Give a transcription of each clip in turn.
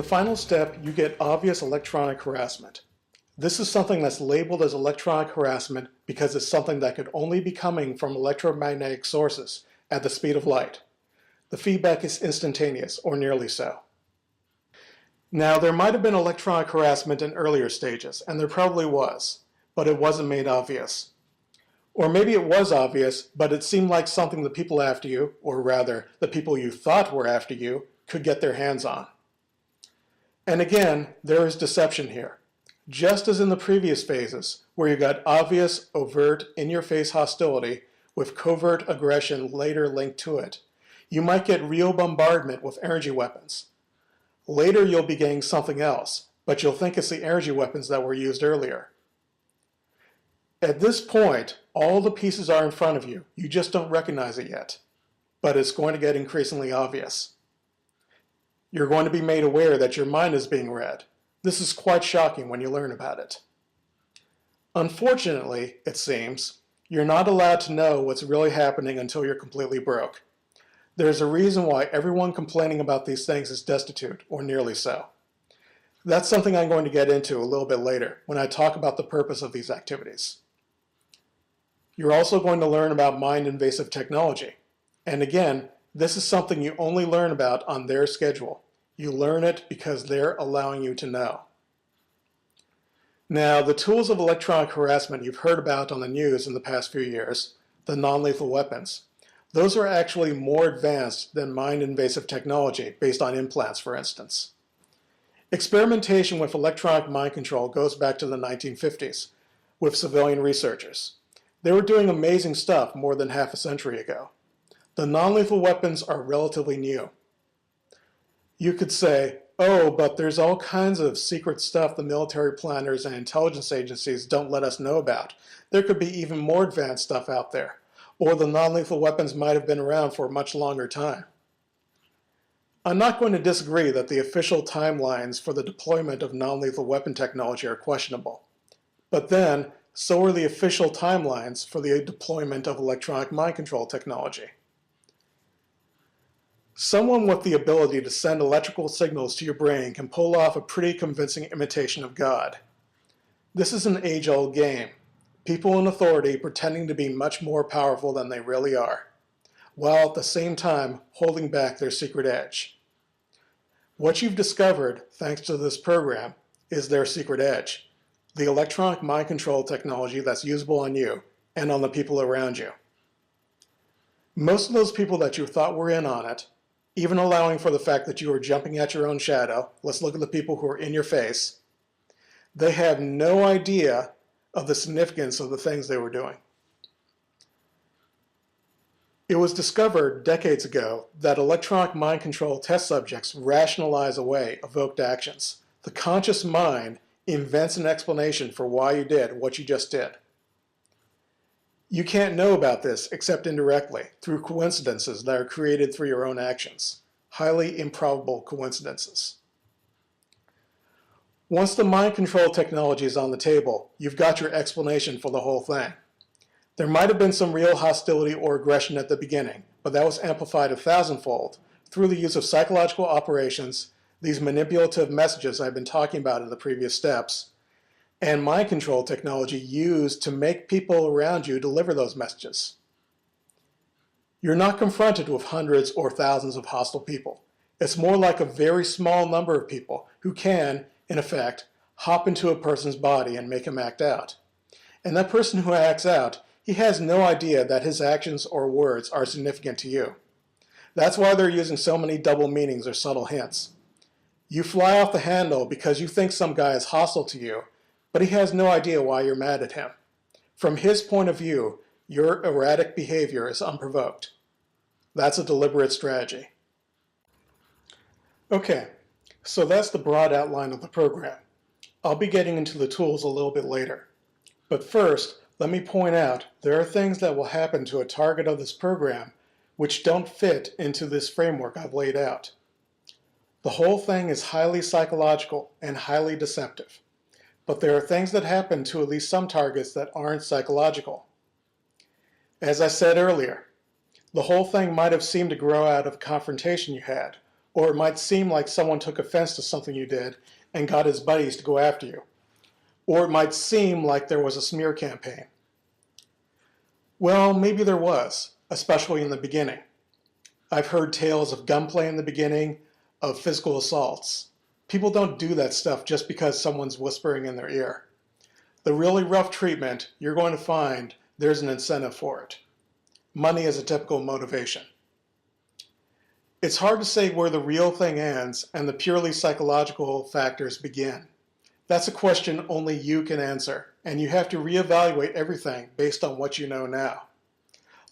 final step, you get obvious electronic harassment. This is something that's labeled as electronic harassment because it's something that could only be coming from electromagnetic sources at the speed of light. The feedback is instantaneous, or nearly so. Now, there might have been electronic harassment in earlier stages, and there probably was, but it wasn't made obvious. Or maybe it was obvious, but it seemed like something the people after you, or rather, the people you thought were after you, could get their hands on. And again, there is deception here. Just as in the previous phases, where you got obvious, overt, in-your-face hostility with covert aggression later linked to it, you might get real bombardment with energy weapons. Later you'll be getting something else, but you'll think it's the energy weapons that were used earlier. At this point, all the pieces are in front of you. You just don't recognize it yet, but it's going to get increasingly obvious. You're going to be made aware that your mind is being read. This is quite shocking when you learn about it. Unfortunately, it seems, you're not allowed to know what's really happening until you're completely broke. There's a reason why everyone complaining about these things is destitute, or nearly so. That's something I'm going to get into a little bit later when I talk about the purpose of these activities. You're also going to learn about mind-invasive technology. And again, this is something you only learn about on their schedule. You learn it because they're allowing you to know. Now, the tools of electronic harassment you've heard about on the news in the past few years, the non-lethal weapons, those are actually more advanced than mind-invasive technology based on implants, for instance. Experimentation with electronic mind control goes back to the 1950s with civilian researchers. They were doing amazing stuff more than half a century ago. The non-lethal weapons are relatively new. You could say, oh, but there's all kinds of secret stuff the military planners and intelligence agencies don't let us know about. There could be even more advanced stuff out there. Or the non-lethal weapons might have been around for a much longer time. I'm not going to disagree that the official timelines for the deployment of non-lethal weapon technology are questionable. But then, so are the official timelines for the deployment of electronic mind control technology. Someone with the ability to send electrical signals to your brain can pull off a pretty convincing imitation of God. This is an age-old game. People in authority pretending to be much more powerful than they really are, while at the same time holding back their secret edge. What you've discovered, thanks to this program, is their secret edge, the electronic mind control technology that's usable on you and on the people around you. Most of those people that you thought were in on it, even allowing for the fact that you were jumping at your own shadow, let's look at the people who are in your face, they have no idea of the significance of the things they were doing. It was discovered decades ago that electronic mind control test subjects rationalize away evoked actions. The conscious mind invents an explanation for why you did what you just did. You can't know about this except indirectly, through coincidences that are created through your own actions. Highly improbable coincidences. Once the mind control technology is on the table, you've got your explanation for the whole thing. There might have been some real hostility or aggression at the beginning, but that was amplified 1,000-fold through the use of psychological operations, these manipulative messages I've been talking about in the previous steps, and mind control technology used to make people around you deliver those messages. You're not confronted with hundreds or thousands of hostile people. It's more like a very small number of people who can, in effect, hop into a person's body and make him act out. And that person who acts out, he has no idea that his actions or words are significant to you. That's why they're using so many double meanings or subtle hints. You fly off the handle because you think some guy is hostile to you, but he has no idea why you're mad at him. From his point of view, your erratic behavior is unprovoked. That's a deliberate strategy. Okay, so that's the broad outline of the program. I'll be getting into the tools a little bit later. But first, let me point out there are things that will happen to a target of this program which don't fit into this framework I've laid out. The whole thing is highly psychological and highly deceptive. But there are things that happen to at least some targets that aren't psychological. As I said earlier, the whole thing might have seemed to grow out of a confrontation you had, Or it might seem like someone took offense to something you did and got his buddies to go after you. Or it might seem like there was a smear campaign. Well, maybe there was, especially in the beginning. I've heard tales of gunplay in the beginning, of physical assaults. People don't do that stuff just because someone's whispering in their ear. The really rough treatment, you're going to find there's an incentive for it. Money is a typical motivation. It's hard to say where the real thing ends and the purely psychological factors begin. That's a question only you can answer, and you have to reevaluate everything based on what you know now.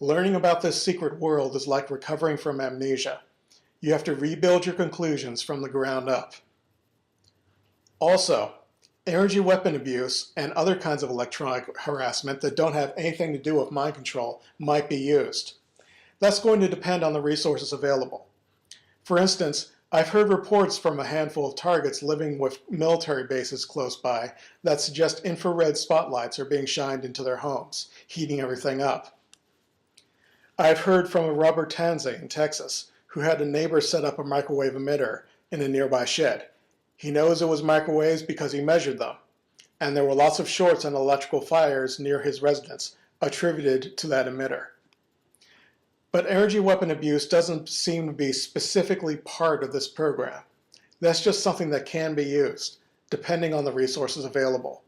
Learning about this secret world is like recovering from amnesia. You have to rebuild your conclusions from the ground up. Also, energy weapon abuse and other kinds of electronic harassment that don't have anything to do with mind control might be used. That's going to depend on the resources available. For instance, I've heard reports from a handful of targets living with military bases close by that suggest infrared spotlights are being shined into their homes, heating everything up. I've heard from a Robert Tanzi in Texas who had a neighbor set up a microwave emitter in a nearby shed. He knows it was microwaves because he measured them, and there were lots of shorts and electrical fires near his residence attributed to that emitter. But energy weapon abuse doesn't seem to be specifically part of this program. That's just something that can be used, depending on the resources available.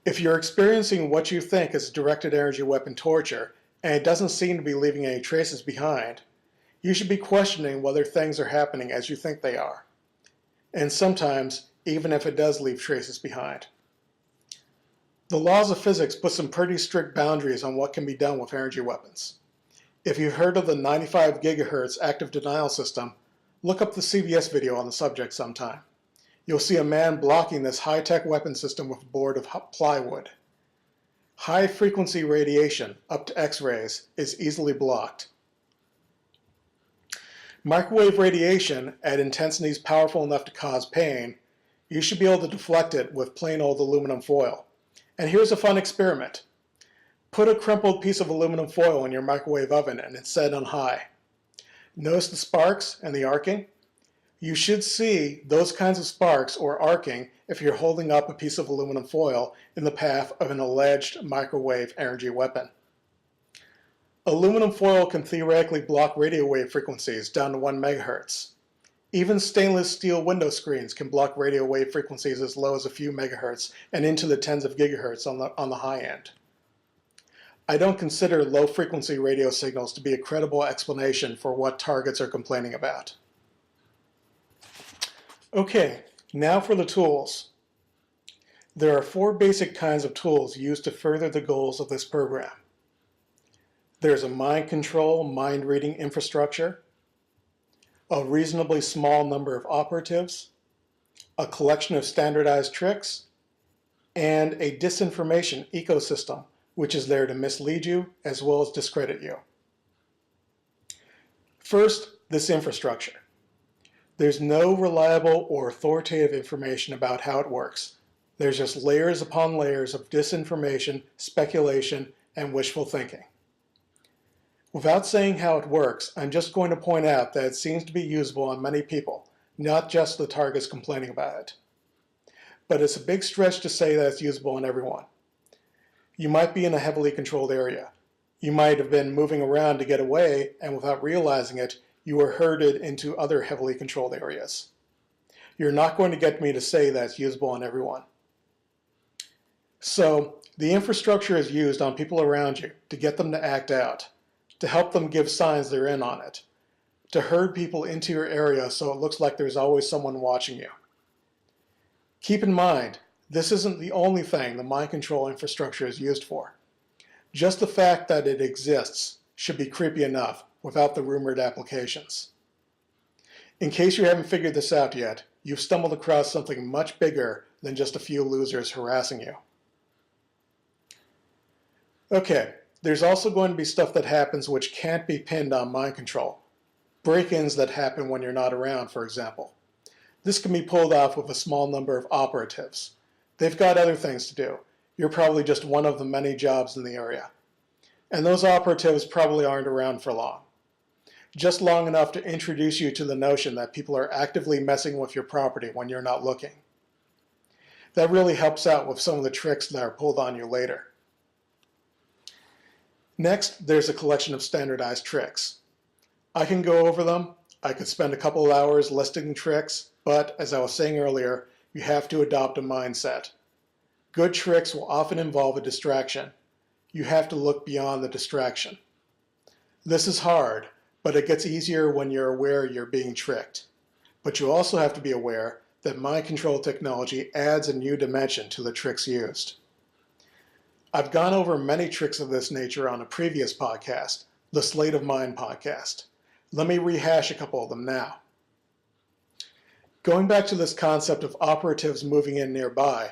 If you're experiencing what you think is directed energy weapon torture, and it doesn't seem to be leaving any traces behind, you should be questioning whether things are happening as you think they are. And sometimes, even if it does leave traces behind. The laws of physics put some pretty strict boundaries on what can be done with energy weapons. If you've heard of the 95 gigahertz active denial system, look up the CBS video on the subject sometime. You'll see a man blocking this high-tech weapon system with a board of plywood. High-frequency radiation, up to X-rays, is easily blocked. Microwave radiation, at intensities powerful enough to cause pain, you should be able to deflect it with plain old aluminum foil. And here's a fun experiment. Put a crumpled piece of aluminum foil in your microwave oven and it's set on high. Notice the sparks and the arcing? You should see those kinds of sparks or arcing if you're holding up a piece of aluminum foil in the path of an alleged microwave energy weapon. Aluminum foil can theoretically block radio wave frequencies down to 1 megahertz. Even stainless steel window screens can block radio wave frequencies as low as a few megahertz and into the tens of gigahertz on the high end. I don't consider low-frequency radio signals to be a credible explanation for what targets are complaining about. Okay, now for the tools. There are 4 basic kinds of tools used to further the goals of this program. There's a mind control, mind-reading infrastructure, a reasonably small number of operatives, a collection of standardized tricks, and a disinformation ecosystem, which is there to mislead you as well as discredit you. First, this infrastructure. There's no reliable or authoritative information about how it works. There's just layers upon layers of disinformation, speculation, and wishful thinking. Without saying how it works, I'm just going to point out that it seems to be usable on many people, not just the targets complaining about it. But it's a big stretch to say that it's usable on everyone. You might be in a heavily controlled area. You might have been moving around to get away, and without realizing it, you were herded into other heavily controlled areas. You're not going to get me to say that it's usable on everyone. So, the infrastructure is used on people around you to get them to act out, to help them give signs they're in on it, to herd people into your area so it looks like there's always someone watching you. Keep in mind, this isn't the only thing the mind control infrastructure is used for. Just the fact that it exists should be creepy enough without the rumored applications. In case you haven't figured this out yet, you've stumbled across something much bigger than just a few losers harassing you. Okay, there's also going to be stuff that happens which can't be pinned on mind control. Break-ins that happen when you're not around, for example. This can be pulled off with a small number of operatives. They've got other things to do. You're probably just one of the many jobs in the area. And those operatives probably aren't around for long. just long enough to introduce you to the notion that people are actively messing with your property when you're not looking. That really helps out with some of the tricks that are pulled on you later. Next, there's a collection of standardized tricks. I can go over them. I could spend a couple of hours listing tricks, but as I was saying earlier, you have to adopt a mindset. Good tricks will often involve a distraction. You have to look beyond the distraction. This is hard, but it gets easier when you're aware you're being tricked. But you also have to be aware that mind control technology adds a new dimension to the tricks used. I've gone over many tricks of this nature on a previous podcast, the Sleight of Mind podcast. Let me rehash a couple of them now. Going back to this concept of operatives moving in nearby,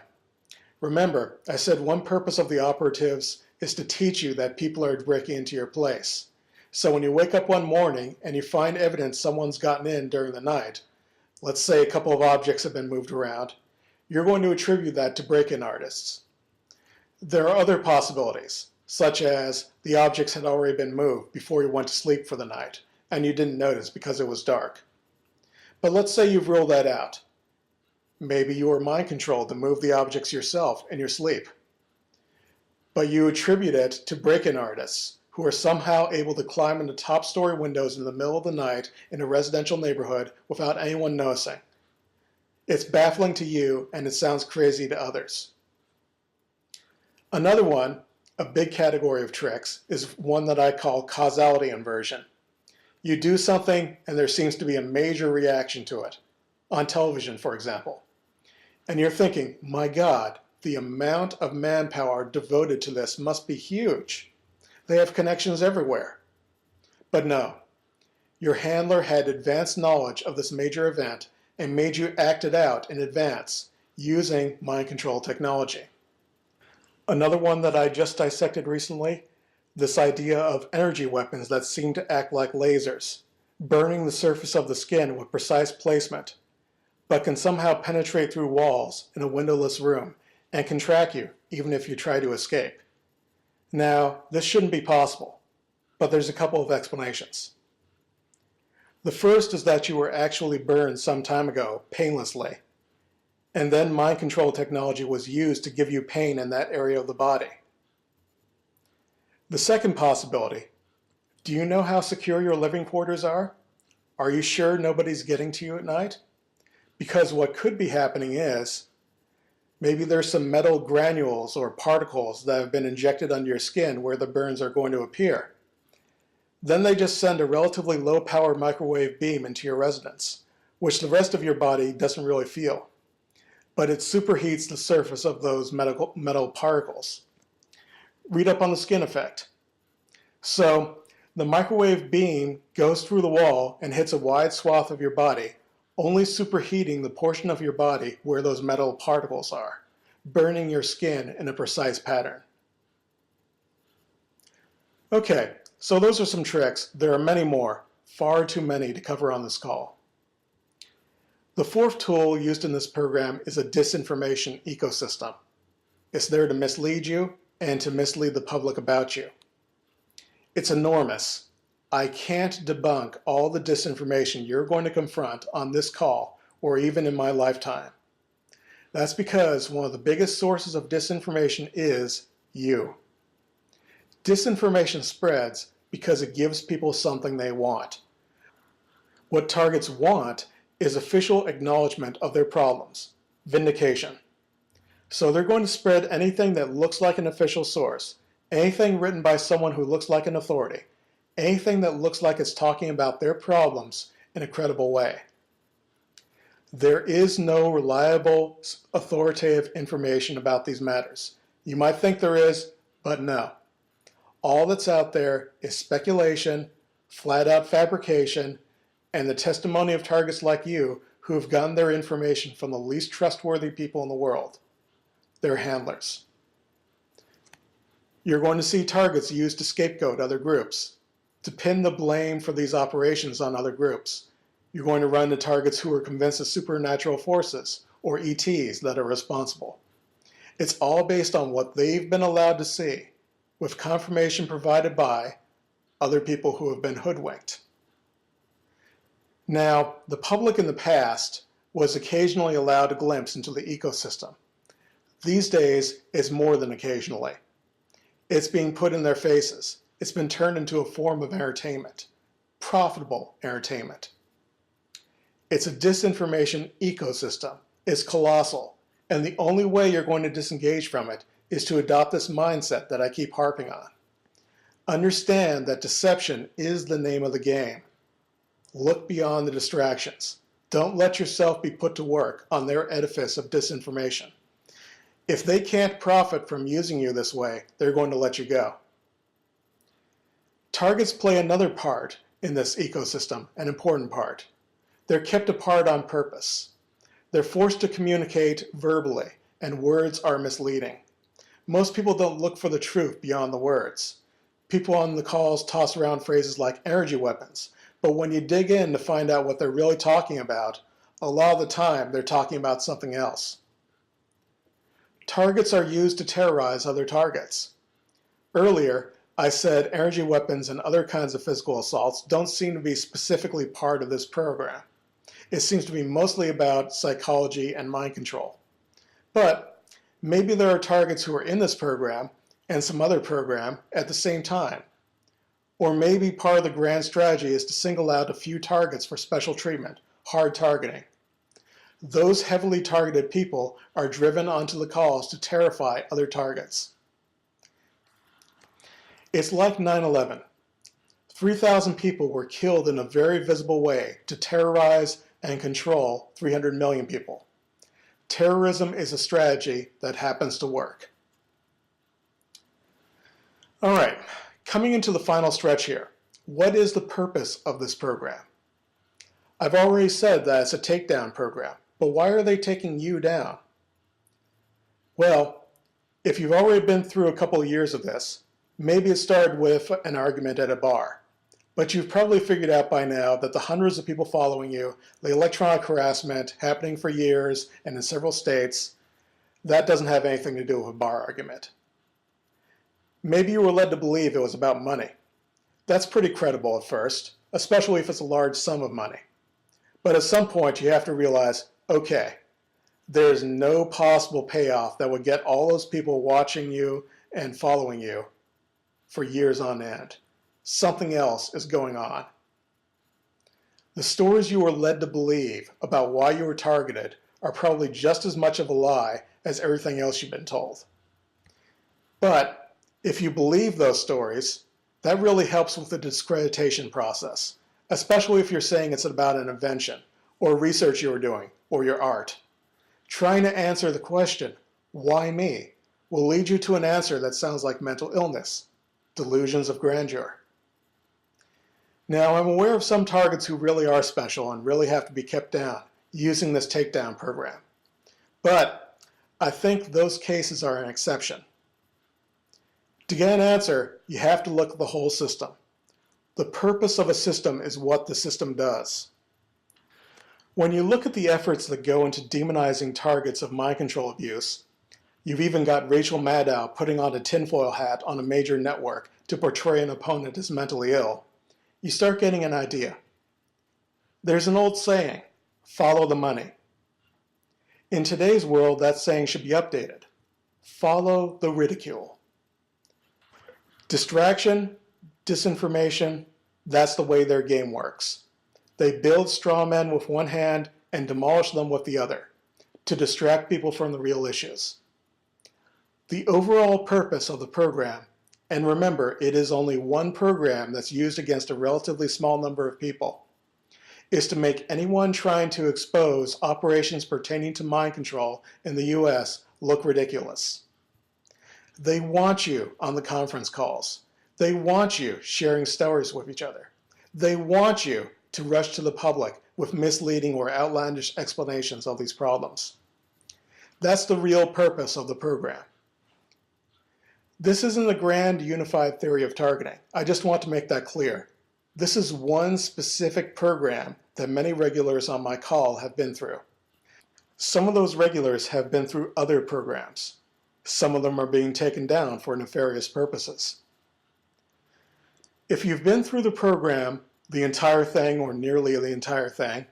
remember, I said one purpose of the operatives is to teach you that people are breaking into your place. So when you wake up one morning and you find evidence someone's gotten in during the night, let's say a couple of objects have been moved around, you're going to attribute that to break-in artists. There are other possibilities, such as the objects had already been moved before you went to sleep for the night, and you didn't notice because it was dark. But let's say you've ruled that out. Maybe you were mind controlled to move the objects yourself in your sleep. But you attribute it to break-in artists who are somehow able to climb into top-story windows in the middle of the night in a residential neighborhood without anyone noticing. It's baffling to you, and it sounds crazy to others. Another one, a big category of tricks, is one that I call causality inversion. You do something, and there seems to be a major reaction to it, on television, for example. And you're thinking, my God, the amount of manpower devoted to this must be huge. They have connections everywhere. But no, your handler had advanced knowledge of this major event and made you act it out in advance using mind control technology. Another one that I just dissected recently, this idea of energy weapons that seem to act like lasers, burning the surface of the skin with precise placement, but can somehow penetrate through walls in a windowless room and can track you even if you try to escape. Now, this shouldn't be possible, but there's a couple of explanations. The first is that you were actually burned some time ago, painlessly, and then mind control technology was used to give you pain in that area of the body. The second possibility, do you know how secure your living quarters are? Are you sure nobody's getting to you at night? Because what could be happening is, maybe there's some metal granules or particles that have been injected under your skin where the burns are going to appear. Then they just send a relatively low-power microwave beam into your residence, which the rest of your body doesn't really feel. But it superheats the surface of those metal particles. Read up on the skin effect. So the microwave beam goes through the wall and hits a wide swath of your body, only superheating the portion of your body where those metal particles are, burning your skin in a precise pattern. Okay, so those are some tricks. There are many more, far too many to cover on this call. The fourth tool used in this program is a disinformation ecosystem. It's there to mislead you and to mislead the public about you. It's enormous. I can't debunk all the disinformation you're going to confront on this call or even in my lifetime. That's because one of the biggest sources of disinformation is you. Disinformation spreads because it gives people something they want. What targets want is official acknowledgement of their problems, vindication. So they're going to spread anything that looks like an official source, anything written by someone who looks like an authority, anything that looks like it's talking about their problems in a credible way. There is no reliable, authoritative information about these matters. You might think there is, but no. All that's out there is speculation, flat-out fabrication, and the testimony of targets like you who have gotten their information from the least trustworthy people in the world, their handlers. You're going to see targets used to scapegoat other groups, to pin the blame for these operations on other groups. You're going to run into targets who are convinced of supernatural forces, or ETs, that are responsible. It's all based on what they've been allowed to see, with confirmation provided by other people who have been hoodwinked. Now, the public in the past was occasionally allowed a glimpse into the ecosystem. These days, it's more than occasionally. It's being put in their faces. It's been turned into a form of entertainment, profitable entertainment. It's a disinformation ecosystem. It's colossal, and the only way you're going to disengage from it is to adopt this mindset that I keep harping on. Understand that deception is the name of the game. Look beyond the distractions. Don't let yourself be put to work on their edifice of disinformation. If they can't profit from using you this way, they're going to let you go. Targets play another part in this ecosystem, an important part. They're kept apart on purpose. They're forced to communicate verbally, and words are misleading. Most people don't look for the truth beyond the words. People on the calls toss around phrases like energy weapons, but when you dig in to find out what they're really talking about, a lot of the time they're talking about something else. Targets are used to terrorize other targets. Earlier, I said energy weapons and other kinds of physical assaults don't seem to be specifically part of this program. It seems to be mostly about psychology and mind control. But maybe there are targets who are in this program and some other program at the same time. Or maybe part of the grand strategy is to single out a few targets for special treatment, hard targeting. Those heavily targeted people are driven onto the calls to terrify other targets. It's like 9/11. 3,000 people were killed in a very visible way to terrorize and control 300 million people. Terrorism is a strategy that happens to work. All right, coming into the final stretch here. What is the purpose of this program? I've already said that it's a takedown program, but why are they taking you down? Well, if you've already been through a couple of years of this, maybe it started with an argument at a bar. But you've probably figured out by now that the hundreds of people following you, the electronic harassment happening for years and in several states, that doesn't have anything to do with a bar argument. Maybe you were led to believe it was about money. That's pretty credible at first, especially if it's a large sum of money. But at some point you have to realize, okay, there's no possible payoff that would get all those people watching you and following you for years on end. Something else is going on. The stories you were led to believe about why you were targeted are probably just as much of a lie as everything else you've been told. But if you believe those stories, that really helps with the discreditation process, especially if you're saying it's about an invention, or research you were doing, or your art. Trying to answer the question, why me, will lead you to an answer that sounds like mental illness, delusions of grandeur. Now, I'm aware of some targets who really are special and really have to be kept down using this takedown program. But I think those cases are an exception. To get an answer, you have to look at the whole system. The purpose of a system is what the system does. When you look at the efforts that go into demonizing targets of mind control abuse, you've even got Rachel Maddow putting on a tinfoil hat on a major network to portray an opponent as mentally ill, you start getting an idea. There's an old saying, follow the money. In today's world, that saying should be updated. Follow the ridicule. Distraction, disinformation, that's the way their game works. They build straw men with one hand and demolish them with the other to distract people from the real issues. The overall purpose of the program, and remember, it is only one program that's used against a relatively small number of people, is to make anyone trying to expose operations pertaining to mind control in the US look ridiculous. They want you on the conference calls. They want you sharing stories with each other. They want you to rush to the public with misleading or outlandish explanations of these problems. That's the real purpose of the program. This isn't a grand unified theory of targeting. I just want to make that clear. This is one specific program that many regulars on my call have been through. Some of those regulars have been through other programs. Some of them are being taken down for nefarious purposes. If you've been through the program, the entire thing or nearly the entire thing.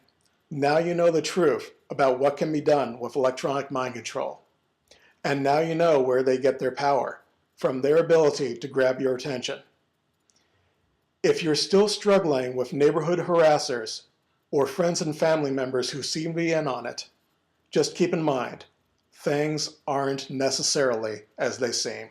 Now you know the truth about what can be done with electronic mind control. And now you know where they get their power, from their ability to grab your attention. If you're still struggling with neighborhood harassers or friends and family members who seem to be in on it, just keep in mind, things aren't necessarily as they seem.